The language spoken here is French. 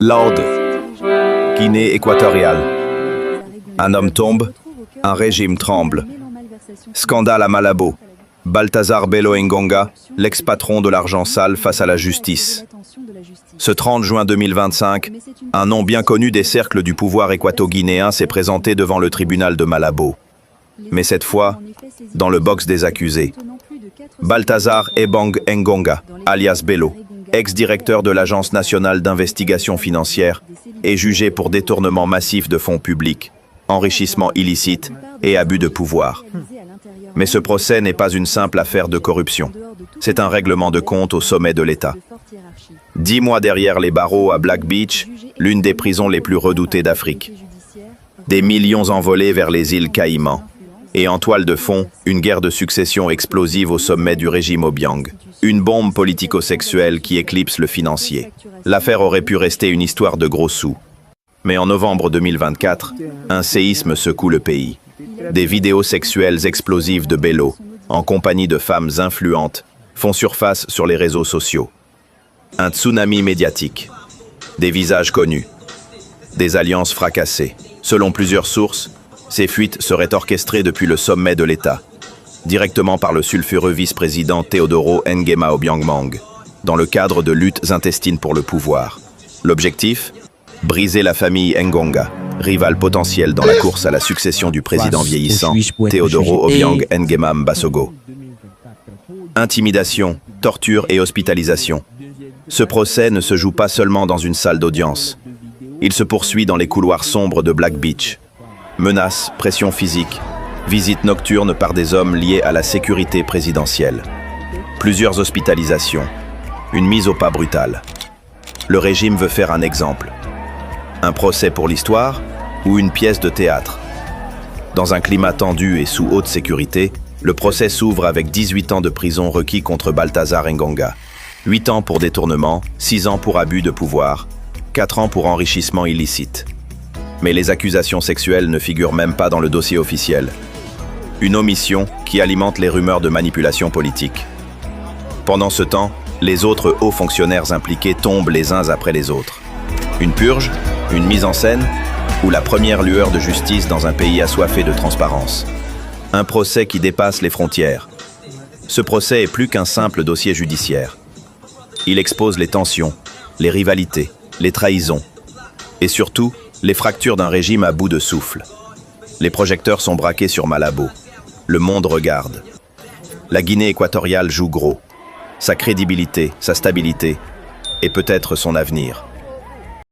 Laude, Guinée équatoriale. Un homme tombe, un régime tremble. Scandale à Malabo. Balthazar Bello Ngonga, l'ex-patron de l'argent sale face à la justice. Ce 30 juin 2025, un nom bien connu des cercles du pouvoir équato-guinéen s'est présenté devant le tribunal de Malabo. Mais cette fois, dans le box des accusés. Balthazar Ebang Ngonga, alias Bello, ex-directeur de l'Agence nationale d'investigation financière, est jugé pour détournement massif de fonds publics, enrichissement illicite et abus de pouvoir. Mais ce procès n'est pas une simple affaire de corruption. C'est un règlement de compte au sommet de l'État. 10 mois derrière les barreaux à Black Beach, l'une des prisons les plus redoutées d'Afrique. Des millions envolés vers les îles Caïmans. Et en toile de fond, une guerre de succession explosive au sommet du régime Obiang. Une bombe politico-sexuelle qui éclipse le financier. L'affaire aurait pu rester une histoire de gros sous. Mais en novembre 2024, un séisme secoue le pays. Des vidéos sexuelles explosives de Bello, en compagnie de femmes influentes, font surface sur les réseaux sociaux. Un tsunami médiatique. Des visages connus. Des alliances fracassées. Selon plusieurs sources, ces fuites seraient orchestrées depuis le sommet de l'État, directement par le sulfureux vice-président Teodoro Nguema Obiang, dans le cadre de luttes intestines pour le pouvoir. L'objectif ? Briser la famille Ngonga, rivale potentielle dans la course à la succession du président vieillissant, Teodoro Obiang Nguema Mbasogo. Intimidation, torture et hospitalisation. Ce procès ne se joue pas seulement dans une salle d'audience. Il se poursuit dans les couloirs sombres de Black Beach. Menaces, pression physique, visites nocturnes par des hommes liés à la sécurité présidentielle. Plusieurs hospitalisations, une mise au pas brutale. Le régime veut faire un exemple. Un procès pour l'histoire ou une pièce de théâtre. Dans un climat tendu et sous haute sécurité, le procès s'ouvre avec 18 ans de prison requis contre Balthazar Ngonga. 8 ans pour détournement, 6 ans pour abus de pouvoir, 4 ans pour enrichissement illicite. Mais les accusations sexuelles ne figurent même pas dans le dossier officiel. Une omission qui alimente les rumeurs de manipulation politique. Pendant ce temps, les autres hauts fonctionnaires impliqués tombent les uns après les autres. Une purge, une mise en scène, ou la première lueur de justice dans un pays assoiffé de transparence. Un procès qui dépasse les frontières. Ce procès est plus qu'un simple dossier judiciaire. Il expose les tensions, les rivalités, les trahisons, et surtout, les fractures d'un régime à bout de souffle. Les projecteurs sont braqués sur Malabo. Le monde regarde. La Guinée équatoriale joue gros. Sa crédibilité, sa stabilité, et peut-être son avenir.